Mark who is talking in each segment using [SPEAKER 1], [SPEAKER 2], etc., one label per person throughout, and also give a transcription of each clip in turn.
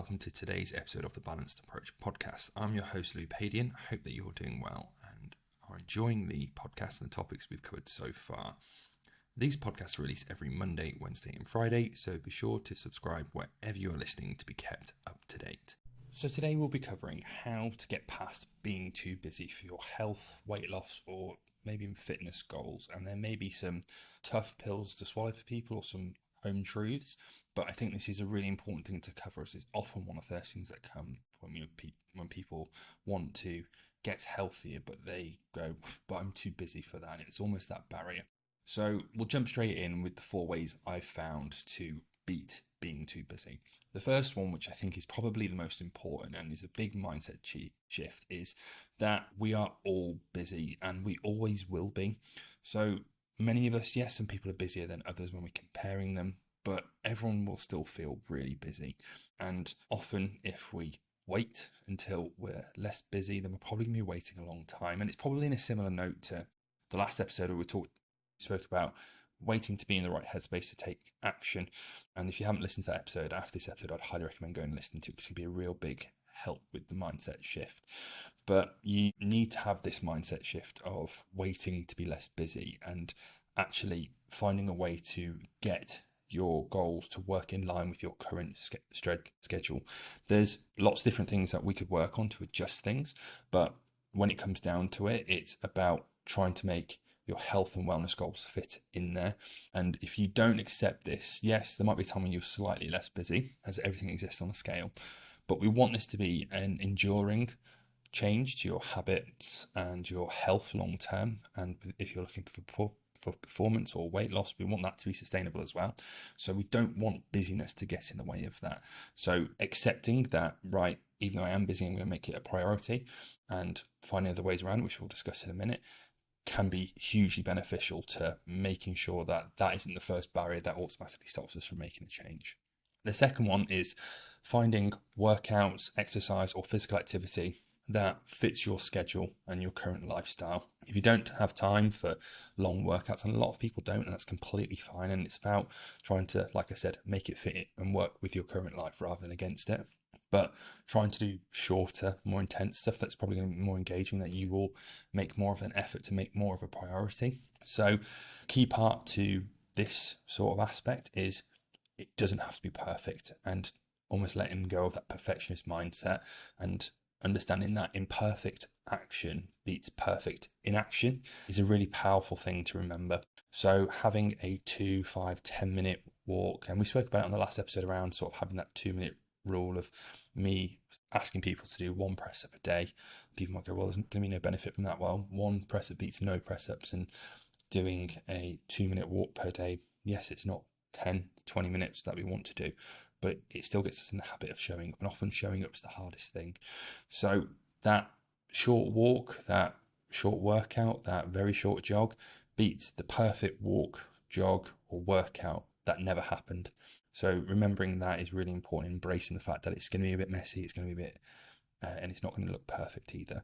[SPEAKER 1] welcome to today's episode of the Balanced Approach podcast. I'm your host, Louis Padian. I hope that you're doing well and are enjoying the podcast and the topics we've covered so far. These podcasts are released every Monday, Wednesday and Friday, so be sure to subscribe wherever you are listening to be kept up to date. So today we'll be covering how to get past being too busy for your health, weight loss, or maybe even fitness goals. And there may be some tough pills to swallow for people or some home truths, but I think this is a really important thing to cover, as it's often one of those things that come when people want to get healthier, but they go, but I'm too busy for that. And it's almost that barrier. So we'll jump straight in with the 4 ways I've found to beat being too busy. The first one, which I think is probably the most important and is a big mindset shift, is that we are all busy and we always will be. So many of us, yes, some people are busier than others when we're comparing them, but everyone will still feel really busy. And often if we wait until we're less busy, then we're probably going to be waiting a long time. And it's probably in a similar note to the last episode where we spoke about waiting to be in the right headspace to take action. And if you haven't listened to that episode, after this episode, I'd highly recommend going and listening to it, because it can be a real big help with the mindset shift. But you need to have this mindset shift of waiting to be less busy and actually finding a way to get your goals to work in line with your current schedule. There's lots of different things that we could work on to adjust things, but when it comes down to it, it's about trying to make your health and wellness goals fit in there. And if you don't accept this, yes, there might be a time when you're slightly less busy, as everything exists on a scale, but we want this to be an enduring change to your habits and your health long term. And if you're looking for performance or weight loss, we want that to be sustainable as well. So we don't want busyness to get in the way of that. So accepting that, right, even though I am busy, I'm going to make it a priority, and finding other ways around, which we'll discuss in a minute, can be hugely beneficial to making sure that that isn't the first barrier that automatically stops us from making a change. The second one is finding workouts, exercise, or physical activity that fits your schedule and your current lifestyle. If you don't have time for long workouts, and a lot of people don't, and that's completely fine, and it's about trying to, like I said, make it fit and work with your current life rather than against it. But trying to do shorter, more intense stuff that's probably going to be more engaging, that you will make more of an effort to make more of a priority. So key part to this sort of aspect is it doesn't have to be perfect, and almost letting go of that perfectionist mindset and understanding that imperfect action beats perfect inaction is a really powerful thing to remember. So having a 2, 5, 10 minute walk, and we spoke about it on the last episode around sort of having that 2-minute rule of me asking people to do 1 press up a day. People might go, well, there's going to be no benefit from that. Well, 1 press up beats no press ups, and doing a 2-minute walk per day, yes, it's not 10, 20 minutes that we want to do, but it still gets us in the habit of showing up, and often showing up is the hardest thing. So that short walk, that short workout, that very short jog beats the perfect walk, jog, or workout that never happened. So remembering that is really important, embracing the fact that it's going to be a bit messy, it's going to be a bit, and it's not going to look perfect either.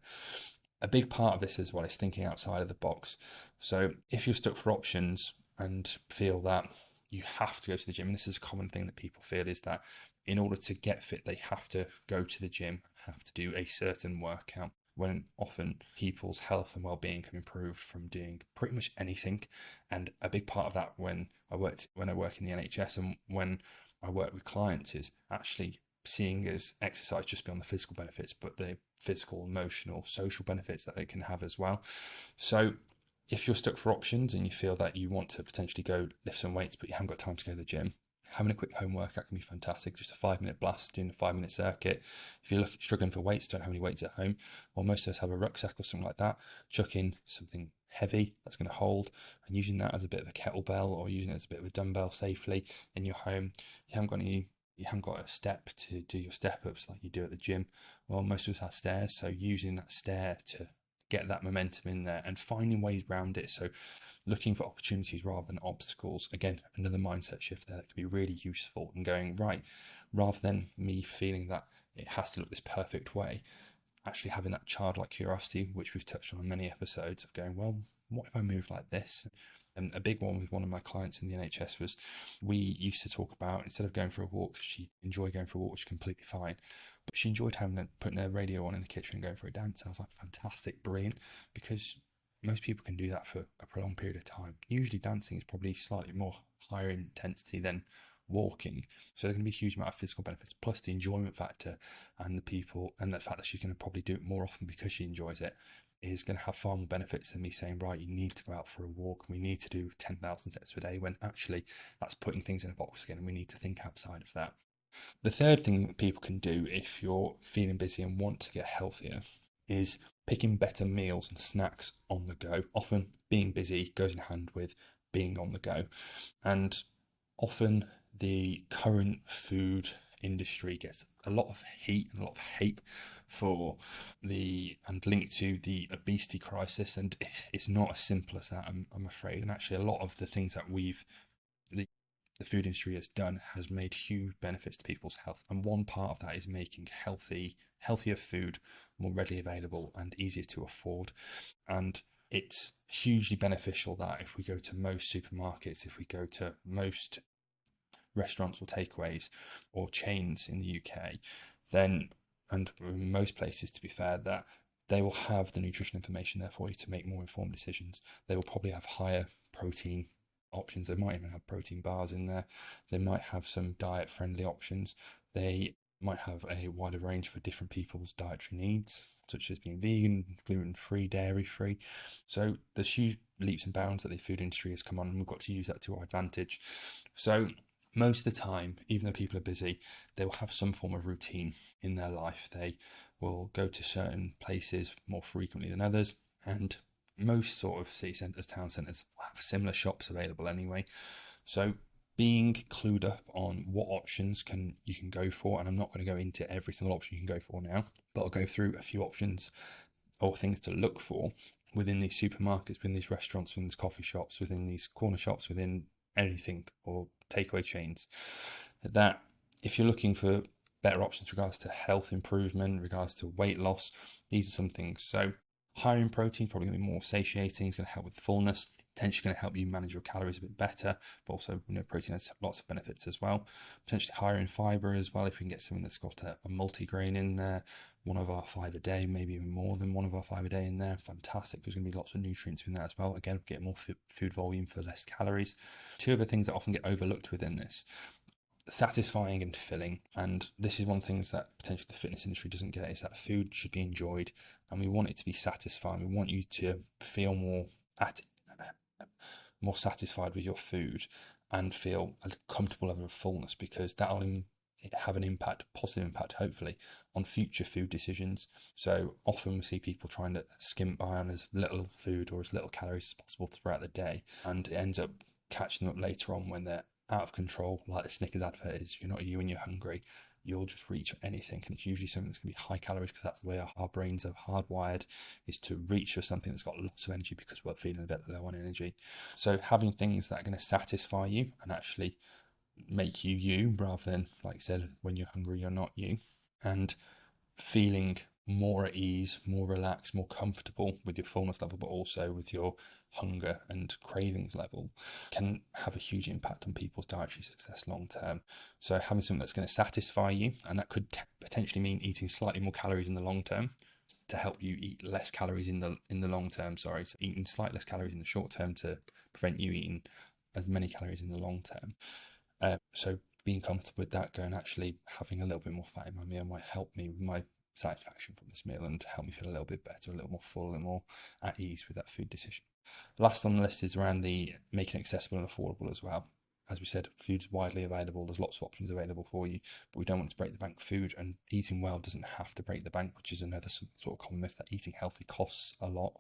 [SPEAKER 1] A big part of this as well is thinking outside of the box. So if you're stuck for options and feel that you have to go to the gym, and this is a common thing that people feel, is that in order to get fit, they have to go to the gym, have to do a certain workout, when often people's health and well-being can improve from doing pretty much anything. And a big part of that when I work in the NHS and when I work with clients is actually seeing as exercise just beyond the physical benefits, but the physical, emotional, social benefits that it can have as well. So if you're stuck for options and you feel that you want to potentially go lift some weights, but you haven't got time to go to the gym, having a quick home workout can be fantastic. Just a 5-minute blast, doing a 5-minute circuit. If you're struggling for weights, don't have any weights at home, well, most of us have a rucksack or something like that. Chuck in something heavy that's going to hold, and using that as a bit of a kettlebell or using it as a bit of a dumbbell safely in your home. You haven't got a step to do your step ups like you do at the gym. Well, most of us have stairs, so using that stair to get that momentum in there and finding ways around it. So looking for opportunities rather than obstacles. Again, another mindset shift there that can be really useful, and going, right, rather than me feeling that it has to look this perfect way, actually having that childlike curiosity, which we've touched on in many episodes, of going, well, what if I move like this? And a big one with one of my clients in the NHS was, we used to talk about, instead of going for a walk, she enjoyed going for a walk, which is completely fine, but she enjoyed putting her radio on in the kitchen and going for a dance. And I was like, fantastic, brilliant, because most people can do that for a prolonged period of time. Usually dancing is probably slightly more higher intensity than walking, so there's going to be a huge amount of physical benefits, plus the enjoyment factor, and the fact that she's going to probably do it more often because she enjoys it, is going to have far more benefits than me saying, right, you need to go out for a walk, we need to do 10,000 steps per day, when actually that's putting things in a box again, and we need to think outside of that. The third thing that people can do if you're feeling busy and want to get healthier is picking better meals and snacks on the go. Often being busy goes in hand with being on the go, and often the current food industry gets a lot of heat and a lot of hate and linked to the obesity crisis, and it's not as simple as that, I'm afraid. And actually a lot of the things that the food industry has done has made huge benefits to people's health, and one part of that is making healthier food more readily available and easier to afford. And it's hugely beneficial that if we go to most supermarkets, if we go to most restaurants or takeaways or chains in the UK, then, and in most places to be fair, that they will have the nutrition information there for you to make more informed decisions. They will probably have higher protein options. They might even have protein bars in there. They might have some diet friendly options. They might have a wider range for different people's dietary needs, such as being vegan, gluten-free, dairy-free. So there's huge leaps and bounds that the food industry has come on, and we've got to use that to our advantage. So most of the time, even though people are busy, they will have some form of routine in their life. They will go to certain places more frequently than others, and most sort of city centres, town centres have similar shops available anyway. So being clued up on what options you can go for, and I'm not going to go into every single option you can go for now, but I'll go through a few options or things to look for within these supermarkets, within these restaurants, within these coffee shops, within these corner shops, within anything, or takeaway chains, that if you're looking for better options in regards to health improvement, in regards to weight loss, these are some things. So higher in protein, probably going to be more satiating, it's going to help with fullness, potentially going to help you manage your calories a bit better, but also, protein has lots of benefits as well. Potentially higher in fiber as well, if we can get something that's got a multi-grain in there, 1 of our 5 a day, maybe even more than 1 of our 5 a day in there, fantastic. There's going to be lots of nutrients in that as well. Again, get more food volume for less calories. 2 other things that often get overlooked within this: satisfying and filling. And this is one of the things that potentially the fitness industry doesn't get, is that food should be enjoyed, and we want it to be satisfying. We want you to feel more satisfied with your food and feel a comfortable level of fullness, because that'll have an impact, positive impact, hopefully, on future food decisions. So often we see people trying to skimp by on as little food or as little calories as possible throughout the day, and it ends up catching them up later on when they're out of control, like the Snickers advert is. You're not you when you're hungry, you'll just reach for anything, and it's usually something that's going to be high calories, because that's the way our brains are hardwired, is to reach for something that's got lots of energy because we're feeling a bit low on energy. So having things that are going to satisfy you and actually make you you, rather than, like I said, when you're hungry you're not you, and feeling more at ease, more relaxed, more comfortable with your fullness level, but also with your hunger and cravings level, can have a huge impact on people's dietary success long term. So having something that's going to satisfy you, and that could potentially mean eating slightly more calories in the long term to help you eat less calories in the long term. So eating slightly less calories in the short term to prevent you eating as many calories in the long term. So being comfortable with that, going, actually having a little bit more fat in my meal might help me with my satisfaction from this meal and help me feel a little bit better, a little more full, and more at ease with that food decision. Last on the list is around the making it accessible and affordable as well. As we said, food's widely available, there's lots of options available for you, but we don't want to break the bank food, and eating well doesn't have to break the bank, which is another sort of common myth, that eating healthy costs a lot,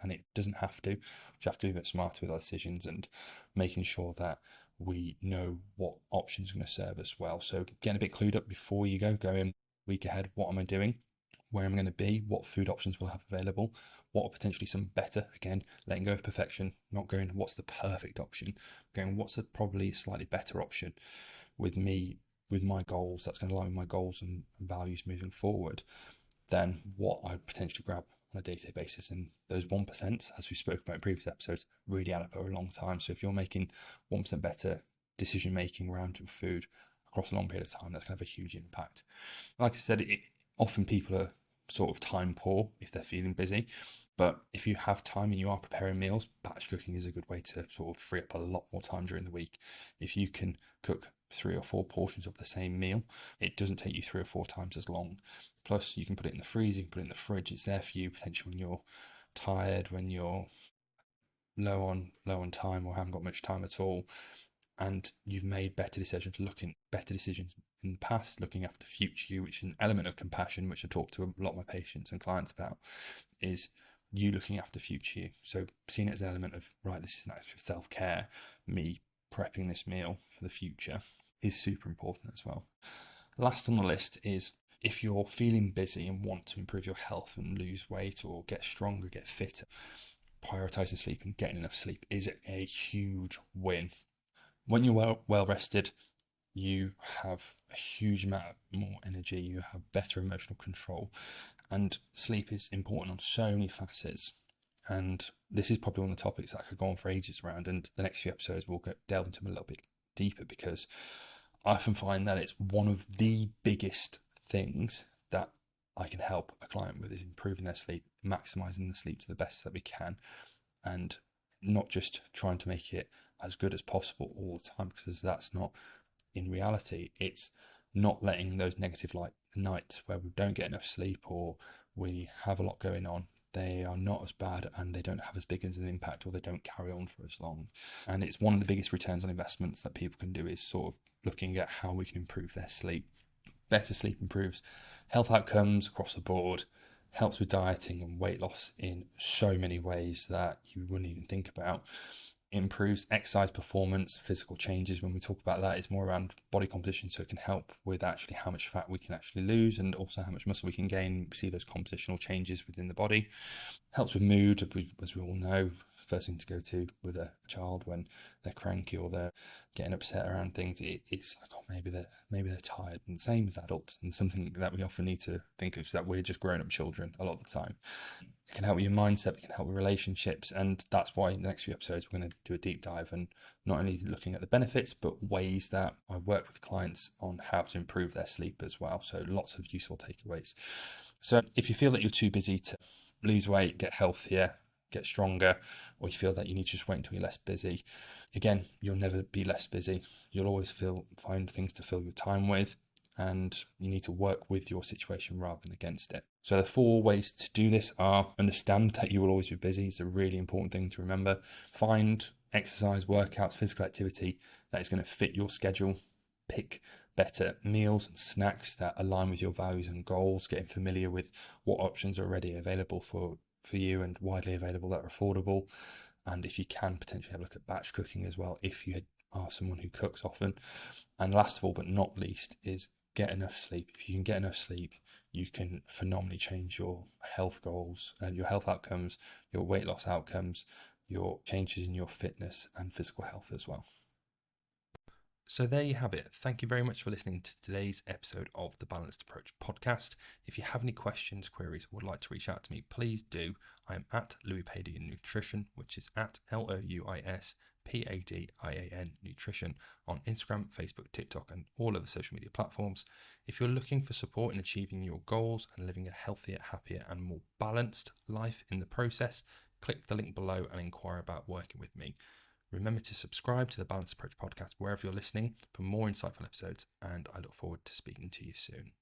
[SPEAKER 1] and it doesn't have to. We have to be a bit smarter with our decisions and making sure that we know what options are going to serve us well. So getting a bit clued up before you go in week ahead. What am I doing? Where am I going to be? What food options will I have available? What are potentially some better? Again, letting go of perfection, not going what's the perfect option, going what's probably slightly better option with my goals, that's going to align with my goals and values moving forward, than what I'd potentially grab on a day-to-day basis. And those 1%, as we spoke about in previous episodes, really add up over a long time. So if you're making 1% better decision making around your food across a long period of time, that's going to have a huge impact. Like I said, often people are sort of time poor if they're feeling busy. But if you have time and you are preparing meals, batch cooking is a good way to sort of free up a lot more time during the week. If you can cook 3 or 4 portions of the same meal, it doesn't take you 3 or 4 times as long. Plus, you can put it in the freezer, you can put it in the fridge. It's there for you potentially when you're tired, when you're low on time or haven't got much time at all, and you've made better decisions, looking better decisions in the past, looking after future you, which is an element of compassion, which I talk to a lot of my patients and clients about, is you looking after future you. So seeing it as an element of, right, this is an act of self-care, me prepping this meal for the future, is super important as well. Last on the list is, if you're feeling busy and want to improve your health and lose weight or get stronger, get fitter, prioritizing sleep and getting enough sleep is a huge win. When you're well rested, you have a huge amount more energy, you have better emotional control, and sleep is important on so many facets. And this is probably one of the topics that I could go on for ages around, and the next few episodes we'll delve into them a little bit deeper, because I often find that it's one of the biggest things that I can help a client with, is improving their sleep, maximizing the sleep to the best that we can, and not just trying to make it as good as possible all the time, because that's not in reality. It's not letting those negative nights where we don't get enough sleep or we have a lot going on, they are not as bad and they don't have as big as an impact, or they don't carry on for as long. And it's one of the biggest returns on investments that people can do, is sort of looking at how we can improve their sleep. Better sleep improves health outcomes across the board, helps with dieting and weight loss in so many ways that you wouldn't even think about. Improves exercise performance, physical changes. When we talk about that, it's more around body composition, so it can help with actually how much fat we can actually lose and also how much muscle we can gain. We see those compositional changes within the body. Helps with mood, as we all know, first thing to go to with a child when they're cranky or they're getting upset around things, it's like, oh, maybe they're tired. And same as adults, and something that we often need to think of is that we're just grown-up children a lot of the time. It can help with your mindset, it can help with relationships, and that's why in the next few episodes we're going to do a deep dive, and not only looking at the benefits but ways that I work with clients on how to improve their sleep as well. So lots of useful takeaways. So if you feel that you're too busy to lose weight, get healthier, get stronger, or you feel that you need to just wait until you're less busy, again, you'll never be less busy. You'll always find things to fill your time with, and you need to work with your situation rather than against it. So the 4 ways to do this are: understand that you will always be busy. It's a really important thing to remember. Find exercise, workouts, physical activity that is going to fit your schedule. Pick better meals and snacks that align with your values and goals, getting familiar with what options are already available for you and widely available that are affordable. And if you can, potentially have a look at batch cooking as well, if you are someone who cooks often. And last of all, but not least, is get enough sleep. If you can get enough sleep, you can phenomenally change your health goals and your health outcomes, your weight loss outcomes, your changes in your fitness and physical health as well. So there you have it. Thank you very much for listening to today's episode of the Balanced Approach podcast. If you have any questions, queries, or would like to reach out to me, please do. I am at Louis Padian Nutrition, which is at LOUISPADIAN Nutrition on Instagram, Facebook, TikTok, and all other social media platforms. If you're looking for support in achieving your goals and living a healthier, happier, and more balanced life in the process, click the link below and inquire about working with me. Remember to subscribe to the Balanced Approach podcast wherever you're listening for more insightful episodes, and I look forward to speaking to you soon.